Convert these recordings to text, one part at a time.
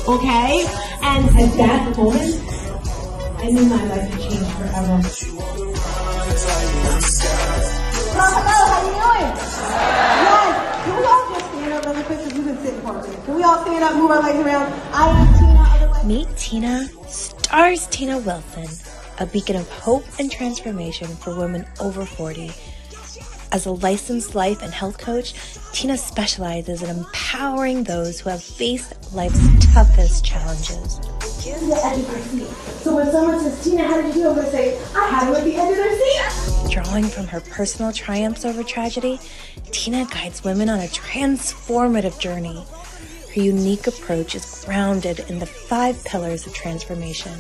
okay? And at that moment, I knew my life had changed forever. Hello, how you doing? Yes. Can we all just stand up really quick because we've been sitting for a minute? Can we all stand up, move our legs around? I am Tina, otherwise... Meet Tina, StarzTina Wilson, a beacon of hope and transformation for women over 40. As a licensed life and health coach, Tina specializes in empowering those who have faced life's toughest challenges. Here's the edge of your seat. So when someone says, Tina, how did you do? I'm going to say, I had it at the edge of their seat. Drawing from her personal triumphs over tragedy, Tina guides women on a transformative journey. Her unique approach is grounded in the 5 pillars of transformation: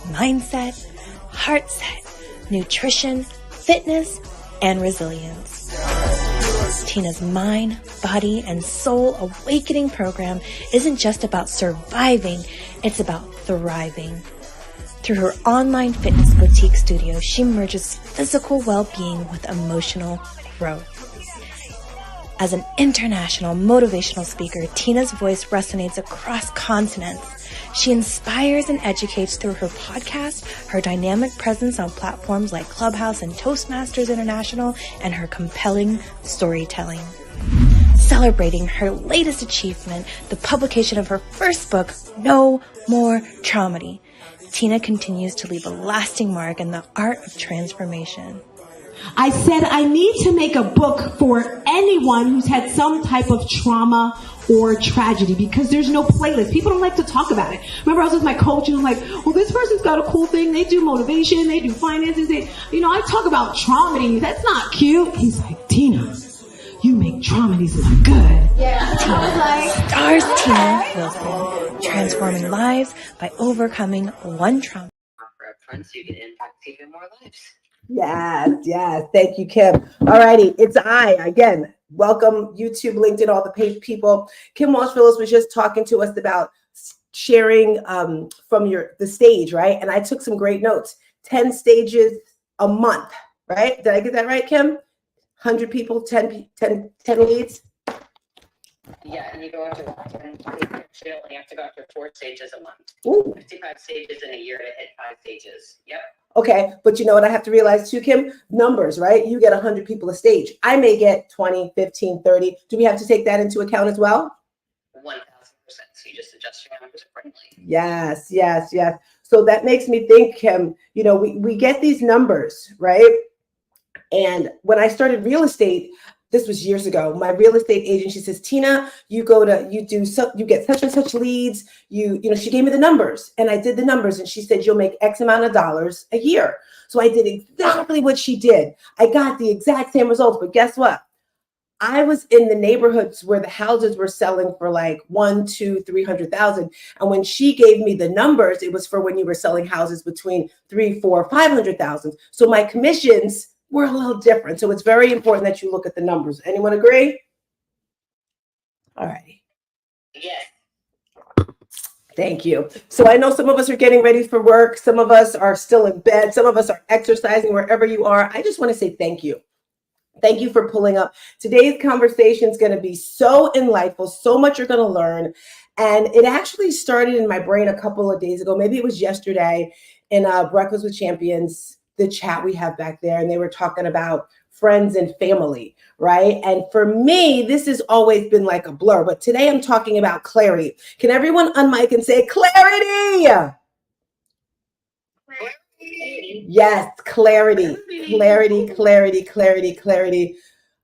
mindset, heart set, nutrition, fitness, and resilience. Tina's mind, body, and soul awakening program isn't just about surviving, it's about thriving. Through her online fitness boutique studio, she merges physical well-being with emotional growth. As an international motivational speaker, Tina's voice resonates across continents. She inspires and educates through her podcast, her dynamic presence on platforms like Clubhouse and Toastmasters International, and her compelling storytelling. Celebrating her latest achievement, the publication of her first book, No More Traumedy, Tina continues to leave a lasting mark in the art of transformation. I said I need to make a book for anyone who's had some type of trauma or tragedy, because there's no playlist. People don't like to talk about it. Remember, I was with my coach and I'm like, well, this person's got a cool thing. They do motivation. They do finances. I talk about traumedy. That's not cute. He's like, Tina, you make traumedies look good. Yeah. StarzTina Wilson, transforming lives by overcoming one trauma. So you can impact even more lives. Yes. Thank you, Kim. All righty. It's again. Welcome, YouTube, LinkedIn, all the paid people. Kim Walsh-Phillips was just talking to us about sharing from the stage, right? And I took some great notes. 10 stages a month, right? Did I get that right, Kim? 100 people, 10 leads? Yeah, and you go after that. And you only have to go after 4 stages a month. Ooh. 55 stages in a year to hit 5 stages. Yep. Okay, but you know what I have to realize too, Kim? Numbers, right? You get 100 people a stage. I may get 20, 15, 30. Do we have to take that into account as well? 1,000%. So you just adjust your numbers accordingly. Yes. So that makes me think, Kim, we get these numbers, right? And when I started real estate, this was years ago, my real estate agent, she says, Tina, you get such and such leads. She gave me the numbers and I did the numbers and she said, you'll make X amount of dollars a year. So I did exactly what she did. I got the exact same results, but guess what? I was in the neighborhoods where the houses were selling for like 1, 2, 300,000. And when she gave me the numbers, it was for when you were selling houses between 3, 4, 500,000. So my commissions were a little different. So it's very important that you look at the numbers. Anyone agree? All righty. Yes. Thank you. So I know some of us are getting ready for work. Some of us are still in bed. Some of us are exercising wherever you are. I just want to say thank you. Thank you for pulling up. Today's conversation is going to be so enlightful, so much you're going to learn. And it actually started in my brain a couple of days ago. Maybe it was yesterday in Breakfast with Champions, the chat we have back there. And they were talking about friends and family, right? And for me, this has always been like a blur. But today I'm talking about clarity. Can everyone unmic and say clarity? Yes, clarity.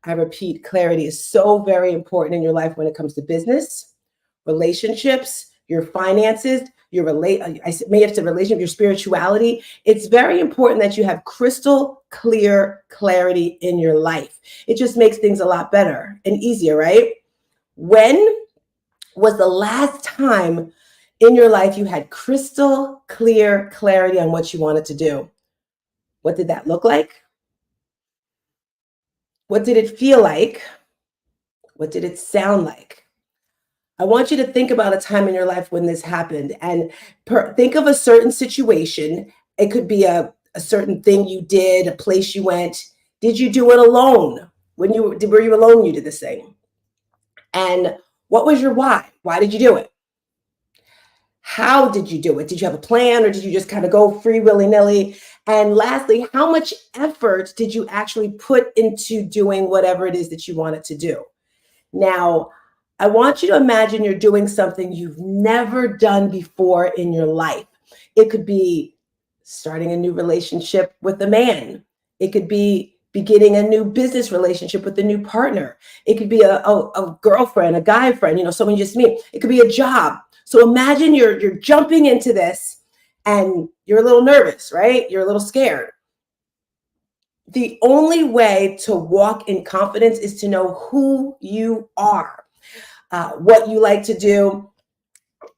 I repeat, clarity is so very important in your life when it comes to business, relationships, your finances, your spirituality. It's very important that you have crystal clear clarity in your life. It just makes things a lot better and easier, right? When was the last time in your life you had crystal clear clarity on what you wanted to do? What did that look like? What did it feel like? What did it sound like? I want you to think about a time in your life when this happened and think of a certain situation. It could be a certain thing you did, a place you went. Did you do it alone? Were you alone when you did this thing? And what was your why? Why did you do it? How did you do it? Did you have a plan, or did you just kind of go free willy-nilly? And lastly, how much effort did you actually put into doing whatever it is that you wanted to do? Now, I want you to imagine you're doing something you've never done before in your life. It could be starting a new relationship with a man. It could be beginning a new business relationship with a new partner. It could be a girlfriend, a guy friend, someone you just meet. It could be a job. So imagine you're jumping into this and you're a little nervous, right? You're a little scared. The only way to walk in confidence is to know who you are, what you like to do.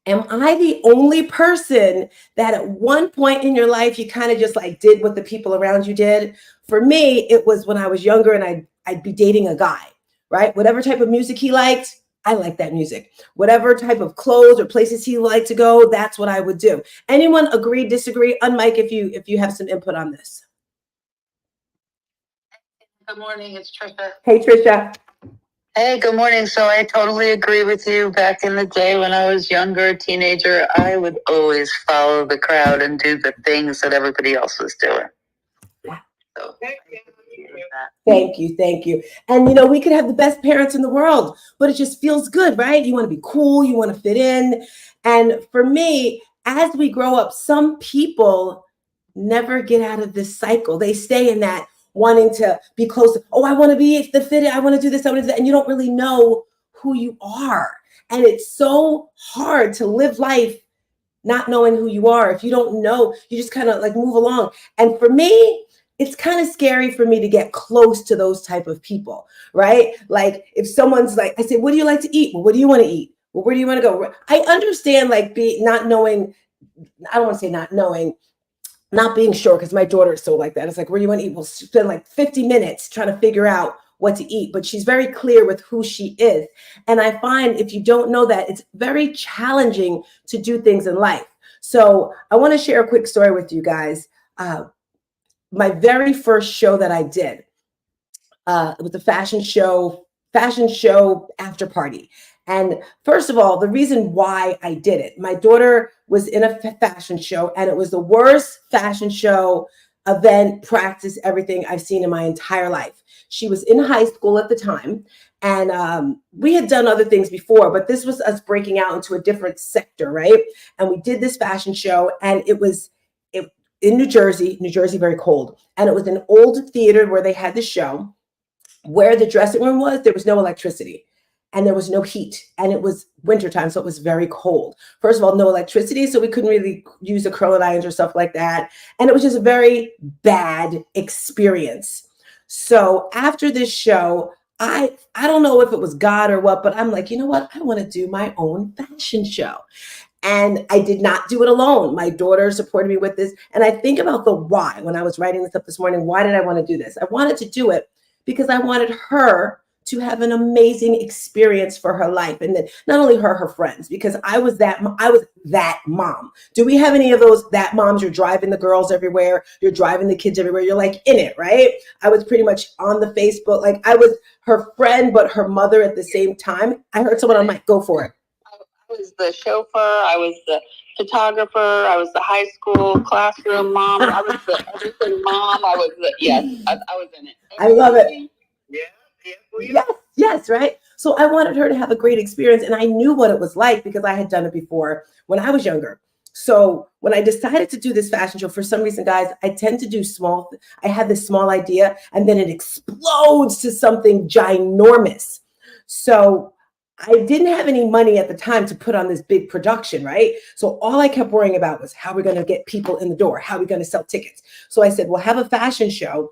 Am I the only person that at one point in your life you kind of just like did what the people around you did? For me, it was when I was younger and I'd be dating a guy, right? Whatever type of music he liked, I liked that music. Whatever type of clothes or places he liked to go, that's what I would do. Anyone agree, disagree? Unmic if you have some input on this. Good morning, it's Trisha. Hey, Trisha. Hey, good morning. So I totally agree with you. Back in the day when I was younger, a teenager, I would always follow the crowd and do the things that everybody else was doing. So, Thank you. And we could have the best parents in the world, but it just feels good, right? You want to be cool, you want to fit in. And for me, as we grow up, some people never get out of this cycle. They stay in that wanting to be close. Oh, I want to be the fit. I want to do this. I want to do that. And you don't really know who you are. And it's so hard to live life not knowing who you are. If you don't know, you just kind of like move along. And for me, it's kind of scary for me to get close to those type of people, right? Like if someone's like, I say, what do you like to eat? Well, what do you want to eat? Well, where do you want to go? I understand like not knowing. I don't want to say not knowing, not being sure, because my daughter is so like that. It's like, where do you want to eat? We'll spend like 50 minutes trying to figure out what to eat, but she's very clear with who she is. And I find if you don't know that, it's very challenging to do things in life. So I want to share a quick story with you guys. My very first show that I did, it was a fashion show after party. And first of all, the reason why I did it, my daughter was in a fashion show, and it was the worst fashion show event, practice, everything I've seen in my entire life. She was in high school at the time, and we had done other things before, but this was us breaking out into a different sector, right? And we did this fashion show, and it was in New Jersey, very cold. And it was an old theater where they had the show. Where the dressing room was, there was no electricity and there was no heat, and it was wintertime, so it was very cold. First of all, no electricity, so we couldn't really use the curling irons or stuff like that. And it was just a very bad experience. So after this show, I don't know if it was God or what, but I'm like, you know what? I want to do my own fashion show. And I did not do it alone. My daughter supported me with this. And I think about the why when I was writing this up this morning. Why did I want to do this? I wanted to do it because I wanted her to have an amazing experience for her life. And then not only her friends, because I was that mom. Do we have any of those, that moms? You're driving the girls everywhere. You're driving the kids everywhere. You're like in it, right? I was pretty much on the Facebook. Like I was her friend, but her mother at the same time. I heard someone on mic, go for it. I was the chauffeur. I was the photographer. I was the high school classroom mom. I was the everything mom. I was in it. I love it. Yes, right? So I wanted her to have a great experience, and I knew what it was like because I had done it before when I was younger. So when I decided to do this fashion show, for some reason, guys, I tend to do I had this small idea, and then it explodes to something ginormous. So I didn't have any money at the time to put on this big production, right? So all I kept worrying about was how we're going to get people in the door, how we're going to sell tickets. So I said, we'll have a fashion show,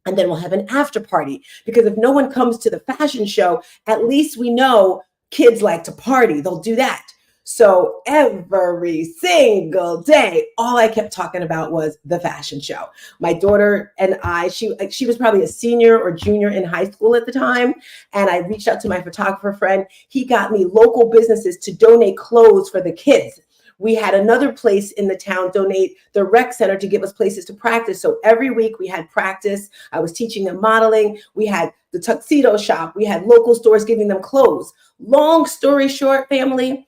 and then we'll have an after party, because if no one comes to the fashion show, at least we know kids like to party. They'll do that. So every single day, all I kept talking about was the fashion show. My daughter and I, she was probably a senior or junior in high school at the time. And I reached out to my photographer friend. He got me local businesses to donate clothes for the kids. We had another place in the town donate the rec center to give us places to practice. So every week we had practice. I was teaching them modeling. We had the tuxedo shop. We had local stores giving them clothes. Long story short, family,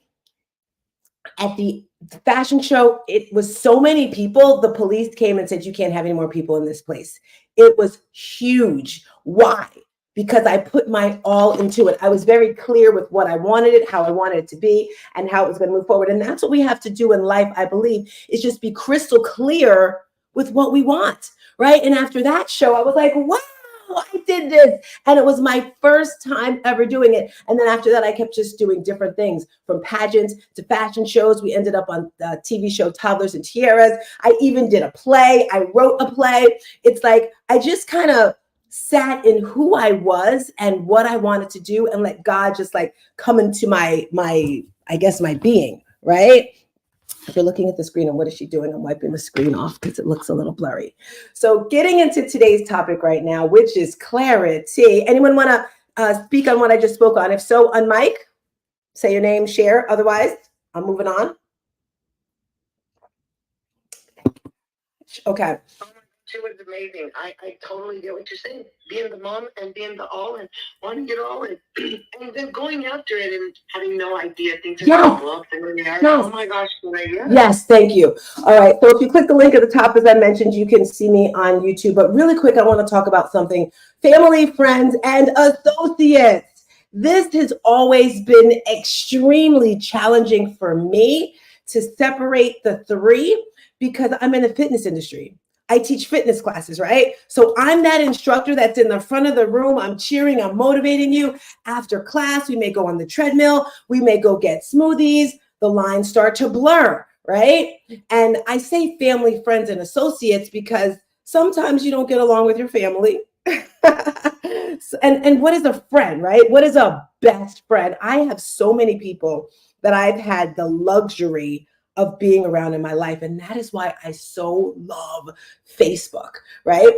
At the fashion show, it was so many people. The police came and said, you can't have any more people in this place. It was huge. Why? Because I put my all into it. I was very clear with what I wanted it, how I wanted it to be, and how it was going to move forward. And that's what we have to do in life, I believe, is just be crystal clear with what we want, right? And after that show, I was like, wow, I did this. And it was my first time ever doing it. And then after that, I kept just doing different things, from pageants to fashion shows. We ended up on the TV show Toddlers and Tiaras. I even did a play. I wrote a play. It's like I just kind of sat in who I was and what I wanted to do and let God just like come into my I guess my being, right? If you're looking at the screen, and what is she doing? I'm wiping the screen off because it looks a little blurry. So getting into today's topic right now, which is clarity. Anyone want to speak on what I just spoke on? If so, on mic, say your name, share. Otherwise, I'm moving on. Okay. It was amazing. I totally get what you're saying. Being the mom and being the all and wanting it all and then going after it and having no idea things are going to blow up. Oh my gosh, good idea. Yes, thank you. All right. So if you click the link at the top, as I mentioned, you can see me on YouTube. But really quick, I want to talk about something. Family, friends, and associates. This has always been extremely challenging for me to separate the three because I'm in the fitness industry. I teach fitness classes, right? So I'm that instructor that's in the front of the room. I'm cheering, I'm motivating you. After class, we may go on the treadmill. We may go get smoothies. The lines start to blur, right? And I say family, friends, and associates because sometimes you don't get along with your family. and what is a friend, right? What is a best friend? I have so many people that I've had the luxury of being around in my life. And that is why I so love Facebook, right?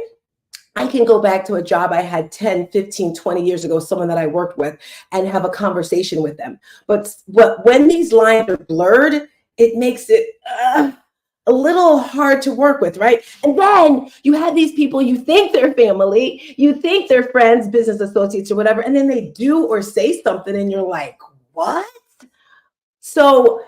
I can go back to a job I had 10, 15, 20 years ago, someone that I worked with, and have a conversation with them. But when these lines are blurred, it makes it a little hard to work with, right? And then you have these people, you think they're family, you think they're friends, business associates, or whatever, and then they do or say something, and you're like, what? So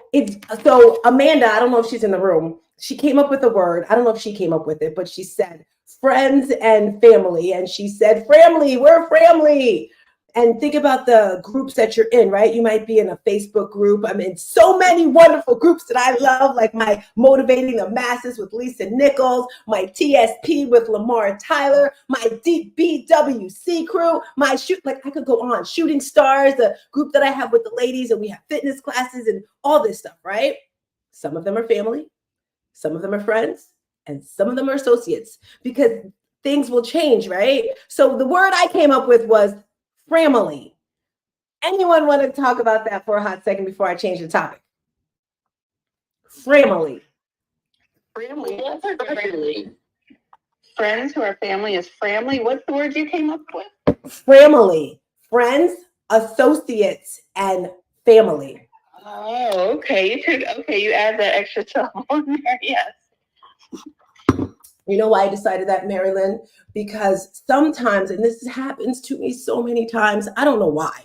Amanda, I don't know if she's in the room. She came up with a word. I don't know if she came up with it, but she said friends and family. And she said, family, we're family. And think about the groups that you're in, right? You might be in a Facebook group. I'm in so many wonderful groups that I love, like my Motivating the Masses with Lisa Nichols, my TSP with Lamar Tyler, my Deep BWC crew, I could go on. Shooting Stars, the group that I have with the ladies, and we have fitness classes and all this stuff, right? Some of them are family, some of them are friends, and some of them are associates because things will change, right? So the word I came up with was family. Anyone want to talk about that for a hot second before I change the topic? Family. Family. Friends who are family is family. What's the word you came up with? Family. Friends, associates, and family. Oh, okay. You add that extra syllable on there. Yes. You know why I decided that, Marilyn? Because sometimes, and this happens to me so many times, I don't know why.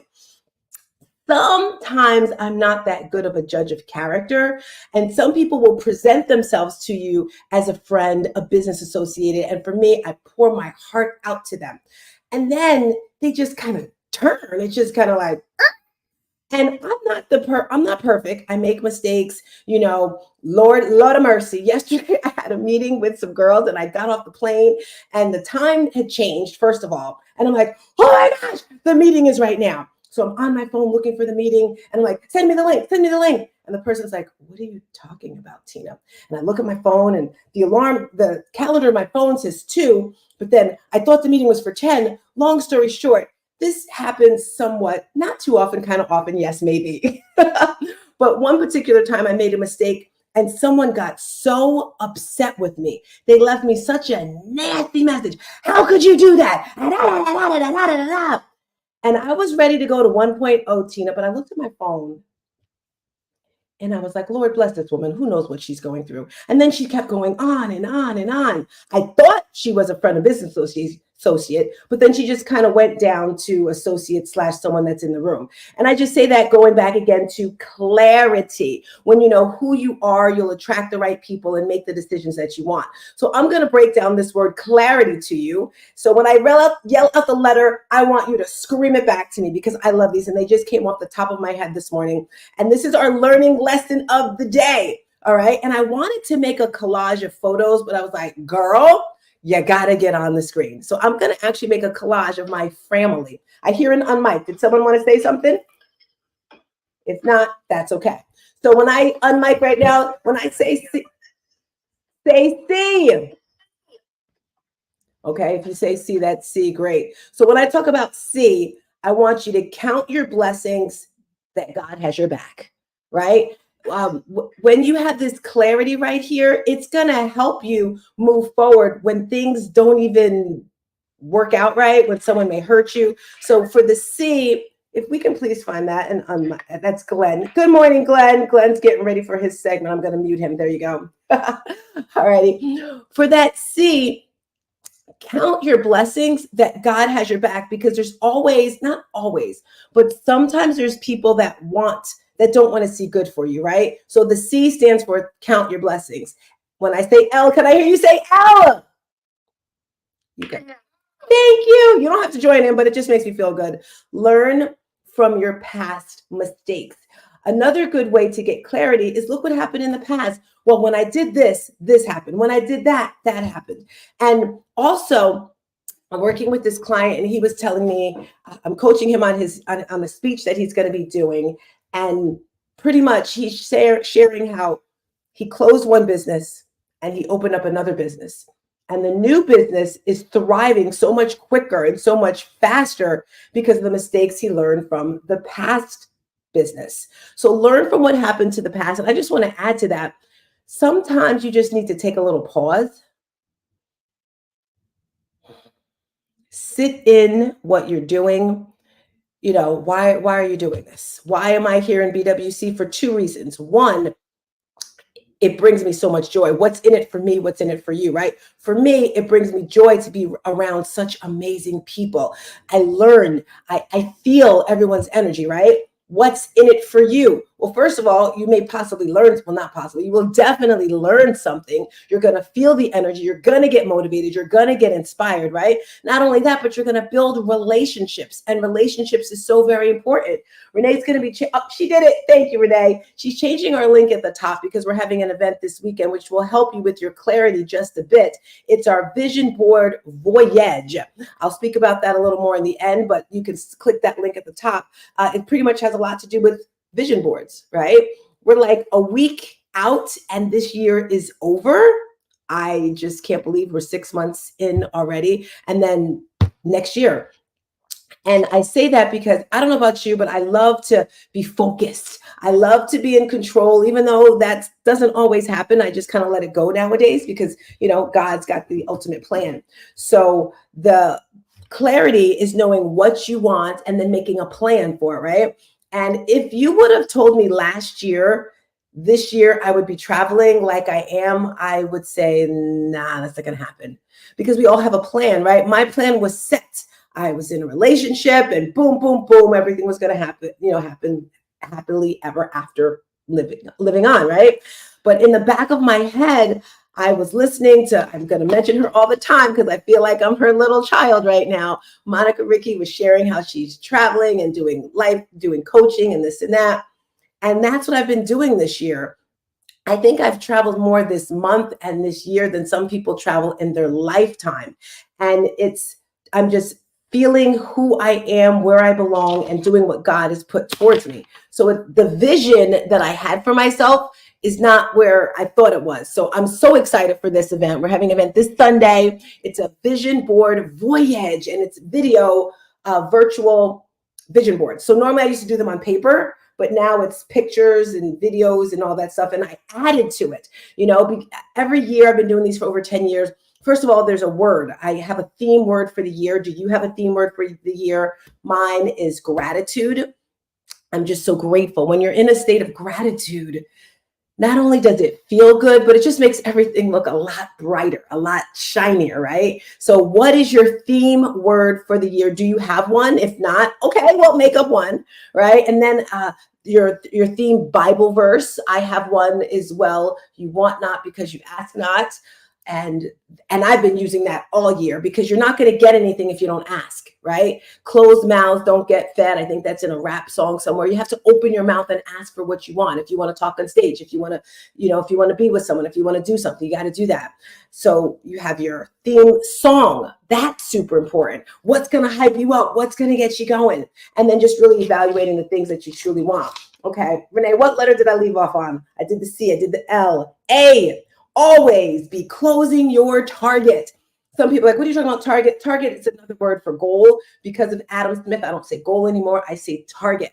Sometimes I'm not that good of a judge of character, and some people will present themselves to you as a friend, a business associate, and for me, I pour my heart out to them. And then they just kind of turn. It's just kind of like, and I'm not perfect. I make mistakes, Lord of mercy. Yesterday I had a meeting with some girls and I got off the plane and the time had changed, first of all. And I'm like, oh my gosh, the meeting is right now. So I'm on my phone looking for the meeting and I'm like, send me the link. And the person's like, what are you talking about, Tina? And I look at my phone and the calendar of my phone says 2, but then I thought the meeting was for 10. Long story short, this happens somewhat, not too often, kind of often, yes, maybe. But one particular time I made a mistake and someone got so upset with me. They left me such a nasty message. How could you do that? And I was ready to go to 1.0, Tina, but I looked at my phone and I was like, Lord bless this woman. Who knows what she's going through? And then she kept going on and on and on. I thought she was a friend of business associates. associate, but then she just kind of went down to associate / someone that's in the room. And I just say that going back again to clarity. When you know who you are, you'll attract the right people and make the decisions that you want. So I'm going to break down this word clarity to you. So when I yell out the letter, I want you to scream it back to me, because I love these and they just came off the top of my head this morning. And this is our learning lesson of the day. All right. And I wanted to make a collage of photos, but I was like, girl, you got to get on the screen. So I'm going to actually make a collage of my family. I hear an unmic. Did someone want to say something? If not, that's okay. So when I unmic right now, when I say C, say C. Okay, if you say C, that's C, great. So when I talk about C, I want you to count your blessings that God has your back, right? When you have this clarity right here, it's going to help you move forward when things don't even work out right, when someone may hurt you. So for the C, if we can please find that, and that's Glenn. Good morning, Glenn. Glenn's getting ready for his segment. I'm going to mute him. There you go. All righty. For that C, count your blessings that God has your back, because there's always, not always, but sometimes there's people that don't want to see good for you, right? So the C stands for count your blessings. When I say L, can I hear you say L? You can. Thank you. You don't have to join in, but it just makes me feel good. Learn from your past mistakes. Another good way to get clarity is look what happened in the past. Well, when I did this, this happened. When I did that, that happened. And also, I'm working with this client and he was telling me, I'm coaching him on a speech that he's going to be doing. And pretty much he's sharing how he closed one business and he opened up another business. And the new business is thriving so much quicker and so much faster because of the mistakes he learned from the past business. So learn from what happened to the past. And I just want to add to that. Sometimes you just need to take a little pause. Sit in what you're doing. You know, why are you doing this? Why am I here in BWC? For two reasons. One, it brings me so much joy. What's in it for me? What's in it for you, right? For me, it brings me joy to be around such amazing people. I learn, I feel everyone's energy, right? What's in it for you? Well, first of all, you may possibly learn, well, not possibly, you will definitely learn something. You're going to feel the energy. You're going to get motivated. You're going to get inspired, right? Not only that, but you're going to build relationships, and relationships is so very important. Renee's going to be, she did it. Thank you, Renee. She's changing our link at the top because we're having an event this weekend, which will help you with your clarity just a bit. It's our vision board voyage. I'll speak about that a little more in the end, but you can click that link at the top. It pretty much has a lot to do with vision boards, right? We're like a week out and this year is over. I just can't believe we're 6 months in already. And then next year. And I say that because I don't know about you, but I love to be focused. I love to be in control, even though that doesn't always happen. I just kind of let it go nowadays because, you know, God's got the ultimate plan. So the clarity is knowing what you want and then making a plan for it, right? And if you would have told me last year, this year I would be traveling like I am, I would say, nah, that's not going to happen, because we all have a plan, right? My plan was set. I was in a relationship and boom, boom, boom, everything was going to happen, happen happily ever after, living on, right? But in the back of my head, I was listening to, I'm going to mention her all the time because I feel like I'm her little child right now. Monica Ricky was sharing how she's traveling and doing coaching and this and that. And that's what I've been doing this year. I think I've traveled more this month and this year than some people travel in their lifetime. And I'm just feeling who I am, where I belong, and doing what God has put towards me. So the vision that I had for myself is not where I thought it was. So I'm so excited for this event. We're having an event this Sunday. It's a vision board voyage, and it's virtual vision boards. So normally I used to do them on paper, but now it's pictures and videos and all that stuff. And I added to it. Every year, I've been doing these for over 10 years. First of all, there's a word. I have a theme word for the year. Do you have a theme word for the year? Mine is gratitude. I'm just so grateful. When you're in a state of gratitude, not only does it feel good, but it just makes everything look a lot brighter, a lot shinier, right? So what is your theme word for the year? Do you have one? If not, okay, well, make up one, right? And then your theme Bible verse. I have one as well. You want not because you ask not. And I've been using that all year, because you're not going to get anything if you don't ask, right? Closed mouths don't get fed. I think that's in a rap song somewhere. You have to open your mouth and ask for what you want. If you want to talk on stage, if you want to, if you want to be with someone, if you want to do something, you got to do that. So you have your theme song. That's super important. What's going to hype you up? What's going to get you going? And then just really evaluating the things that you truly want. Okay, Renee, what letter did I leave off on? I did the C, I did the L. A. Always be closing your target. Some people are like, what are you talking about, target? Target is another word for goal. Because of Adam Smith, I don't say goal anymore. I say target.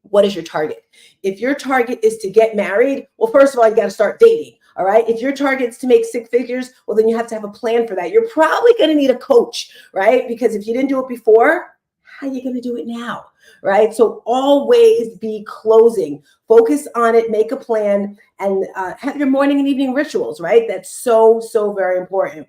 What is your target? If your target is to get married, well, first of all, you got to start dating. All right. If your target is to make 6 figures, well, then you have to have a plan for that. You're probably going to need a coach, right? Because if you didn't do it before, how are you going to do it now? Right? So always be closing. Focus on it, make a plan, and have your morning and evening rituals, right? That's so, so very important.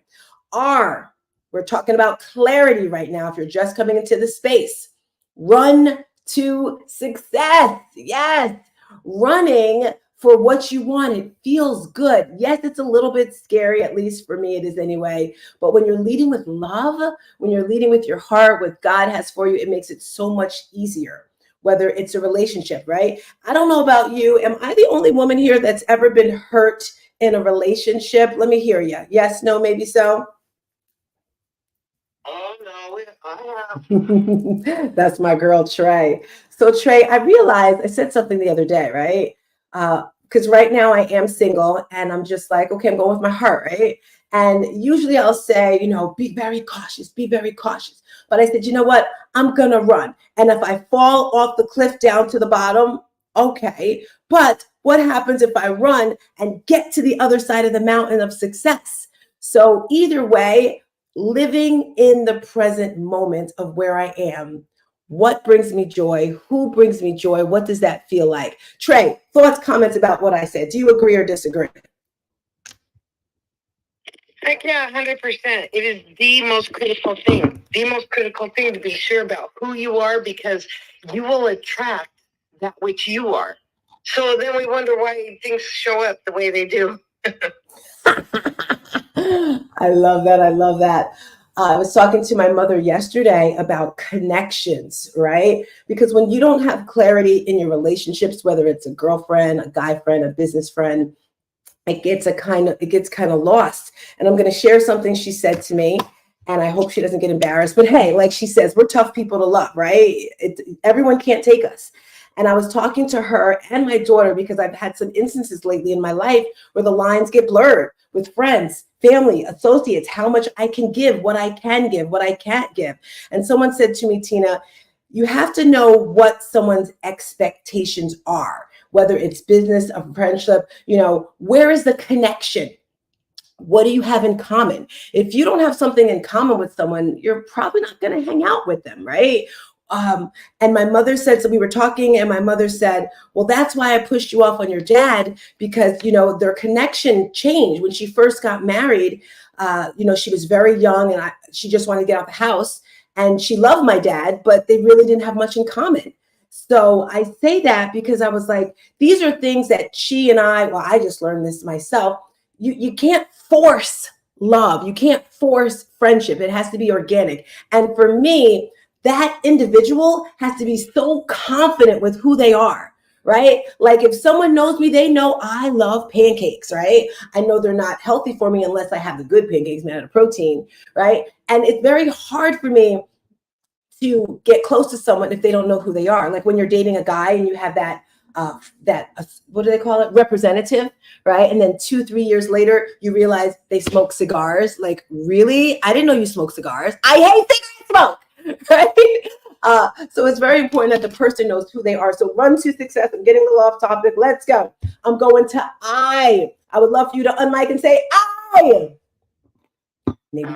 R, we're talking about clarity right now. If you're just coming into the space, run to success. Yes, running for what you want. It feels good. Yes, it's a little bit scary, at least for me it is anyway. But when you're leading with love, when you're leading with your heart, what God has for you, it makes it so much easier, whether it's a relationship, right? I don't know about you. Am I the only woman here that's ever been hurt in a relationship? Let me hear you. Yes, no, maybe so. Oh, no, I have. That's my girl, Trey. So, Trey, I realized I said something the other day, right? Because right now I am single and I'm just like, okay, I'm going with my heart, right? And usually I'll say, be very cautious, be very cautious. But I said, you know what? I'm going to run. And if I fall off the cliff down to the bottom, okay. But what happens if I run and get to the other side of the mountain of success? So either way, living in the present moment of where I am, what brings me joy? Who brings me joy? What does that feel like? Trey, thoughts, comments about what I said. Do you agree or disagree? Heck yeah, 100%. It is the most critical thing. The most critical thing to be sure about who you are, because you will attract that which you are. So then we wonder why things show up the way they do. I love that. I love that. I was talking to my mother yesterday about connections, right? Because when you don't have clarity in your relationships, whether it's a girlfriend, a guy friend, a business friend, it gets kind of lost. And I'm going to share something she said to me, and I hope she doesn't get embarrassed. But hey, like she says, we're tough people to love, right? Everyone can't take us. And I was talking to her and my daughter, because I've had some instances lately in my life where the lines get blurred with friends, family, associates, how much I can give, what I can give, what I can't give. And someone said to me, Tina, you have to know what someone's expectations are, whether it's business, a friendship, where is the connection? What do you have in common? If you don't have something in common with someone, you're probably not going to hang out with them, right? And my mother said, so we were talking and my mother said, well, that's why I pushed you off on your dad, because, their connection changed. When she first got married, she was very young and she just wanted to get out the house, and she loved my dad, but they really didn't have much in common. So I say that because I was like, these are things that I just learned this myself. You can't force love. You can't force friendship. It has to be organic. And for me, that individual has to be so confident with who they are, right? Like if someone knows me, they know I love pancakes, right? I know they're not healthy for me unless I have the good pancakes made out of protein, right? And it's very hard for me to get close to someone if they don't know who they are. Like when you're dating a guy and you have that what do they call it? Representative, right? And then 2-3 years later, you realize they smoke cigars. Like, really? I didn't know you smoke cigars. I hate cigarette smoke, right? So it's very important that the person knows who they are. So run to success. I'm getting a little off topic. Let's go. I'm going to I. I would love for you to unmic and say I. Maybe.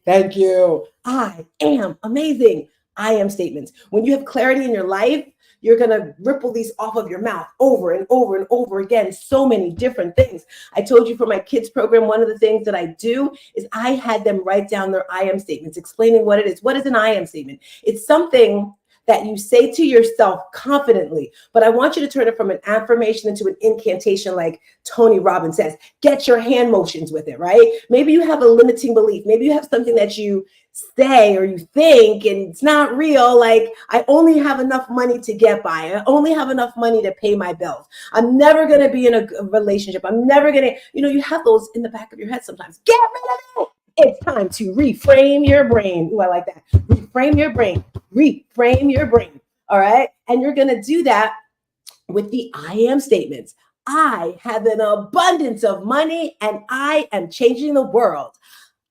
Thank you. I am amazing. I am statements. When you have clarity in your life, you're going to ripple these off of your mouth over and over and over again. So many different things. I told you for my kids program, one of the things that I do is I had them write down their I am statements, explaining what it is. What is an I am statement? It's something that you say to yourself confidently, but I want you to turn it from an affirmation into an incantation, like Tony Robbins says. Get your hand motions with it, right? Maybe you have a limiting belief. Maybe you have something that you say or you think and it's not real, like I only have enough money to get by, I only have enough money to pay my bills, I'm never going to be in a relationship, I'm never going to, you have those in the back of your head sometimes. Get rid of it. It's time to reframe your brain. Ooh, I like that. Reframe your brain. Reframe your brain. All right. And you're going to do that with the I am statements. I have an abundance of money and I am changing the world.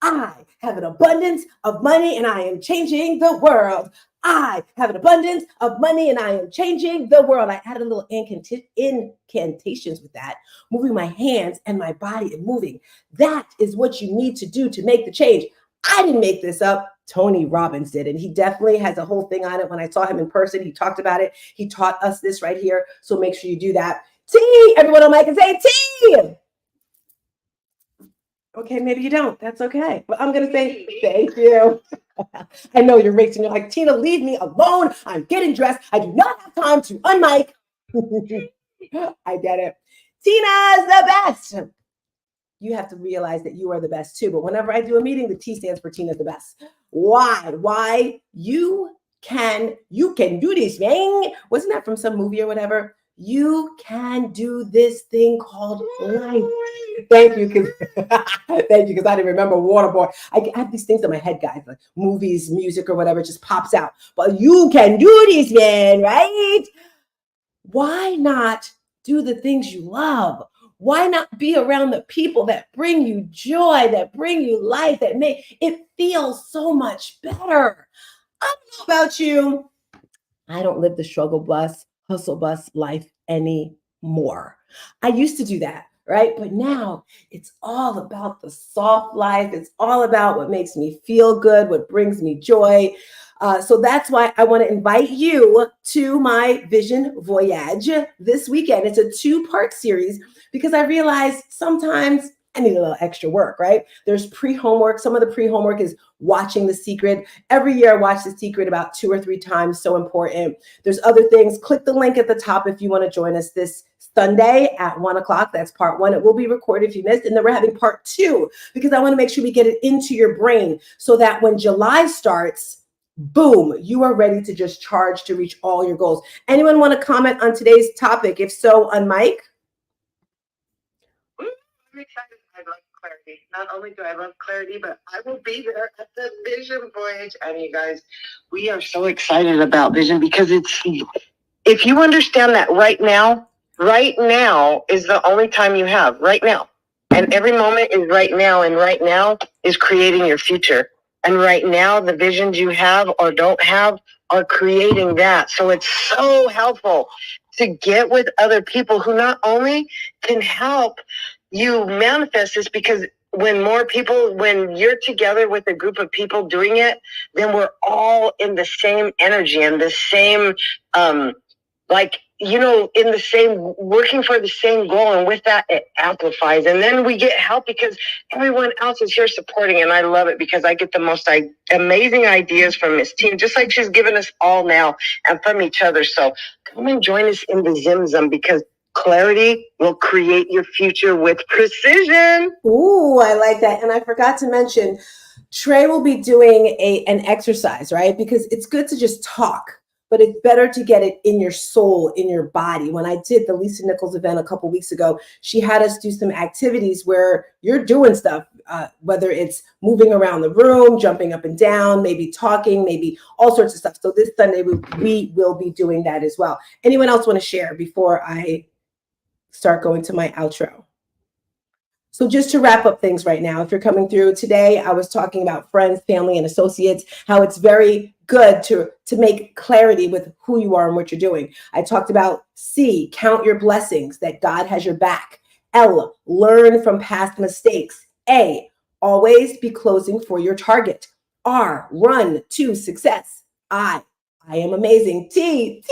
I have an abundance of money and I am changing the world. I have an abundance of money and I am changing the world. I added a little incantations with that, moving my hands and my body and moving. That is what you need to do to make the change. I didn't make this up. Tony Robbins did. And he definitely has a whole thing on it. When I saw him in person, he talked about it. He taught us this right here. So make sure you do that. T, everyone on mic can say T. Okay, maybe you don't. That's okay. But I'm going to say thank you. I know you're racing. You're like, Tina, leave me alone. I'm getting dressed. I do not have time to unmic. I get it. Tina's the best. You have to realize that you are the best too. But whenever I do a meeting, the T stands for Tina's the best. Why? Why? You can do this, man. Wasn't that from some movie or whatever? You can do this thing called life. Thank you, because I didn't remember Waterboy. I have these things in my head, guys, like movies, music, or whatever, it just pops out. But you can do this, man, right? Why not do the things you love? Why not be around the people that bring you joy, that bring you life, that make it feel so much better? I don't know about you. I don't live the struggle bus, hustle bus life anymore. I used to do that, right? But now it's all about the soft life. It's all about what makes me feel good, what brings me joy. So that's why I want to invite you to my Vision Voyage this weekend. It's a 2-part series because I realized sometimes I need a little extra work, right? There's pre-homework. Some of the pre-homework is watching The Secret. Every year I watch The Secret about 2 or 3 times. So important. There's other things. Click the link at the top if you want to join us this Sunday at 1:00. That's part 1. It will be recorded if you missed. And then we're having part 2 because I want to make sure we get it into your brain so that when July starts, boom, you are ready to just charge to reach all your goals. Anyone want to comment on today's topic? If so, on mic. I'm excited. I love clarity. Not only do I love clarity, but I will be there at the Vision Voyage. And you guys, we are so excited about Vision because if you understand that right now is the only time you have, right now. And every moment is right now, and right now is creating your future. And right now, the visions you have or don't have are creating that. So it's so helpful to get with other people who not only can help you manifest this, because when you're together with a group of people doing it, then we're all in the same energy and the same, in the same, working for the same goal. And with that, it amplifies. And then we get help because everyone else is here supporting. And I love it because I get the most amazing ideas from Miss Tina, just like she's given us all now, and from each other. So come and join us in the Zim Zim because clarity will create your future with precision. Ooh, I like that. And I forgot to mention, Trey will be doing an exercise, right? Because it's good to just talk, but it's better to get it in your soul, in your body. When I did the Lisa Nichols event a couple weeks ago, she had us do some activities where you're doing stuff, whether it's moving around the room, jumping up and down, maybe talking, maybe all sorts of stuff. So this Sunday, we will be doing that as well. Anyone else want to share before I start going to my outro? So just to wrap up things right now, if you're coming through today, I was talking about friends, family, and associates, how it's very good to make clarity with who you are and what you're doing. I talked about C, count your blessings, that God has your back. L, learn from past mistakes. A, always be closing for your target. R, run to success. I am amazing. T,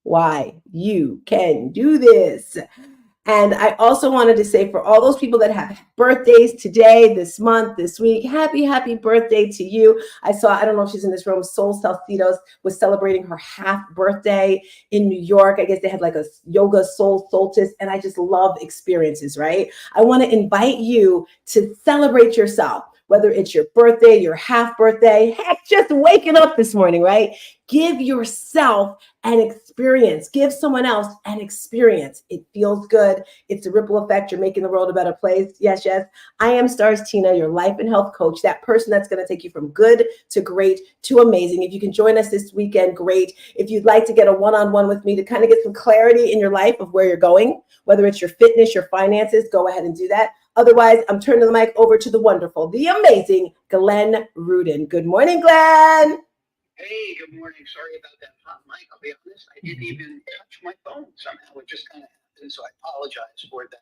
why you can do this. And I also wanted to say for all those people that have birthdays today, this month, this week, happy birthday to you. I don't know if she's in this room, StarzTina was celebrating her half birthday in New York. I guess they had like a yoga soul solstice, and I just love experiences, right? I want to invite you to celebrate yourself, whether it's your birthday, your half birthday, heck, just waking up this morning, right? Give yourself an experience. Give someone else an experience. It feels good. It's a ripple effect. You're making the world a better place. Yes. I am StarzTina, your life and health coach, that person that's going to take you from good to great to amazing. If you can join us this weekend, great. If you'd like to get a one-on-one with me to kind of get some clarity in your life of where you're going, whether it's your fitness, your finances, go ahead and do that. Otherwise, I'm turning the mic over to the wonderful, the amazing Glenn Rudin. Good morning, Glenn. Hey, good morning. Sorry about that hot mic. I'll be honest, I didn't even touch my phone somehow. It just kind of happened, so I apologize for that.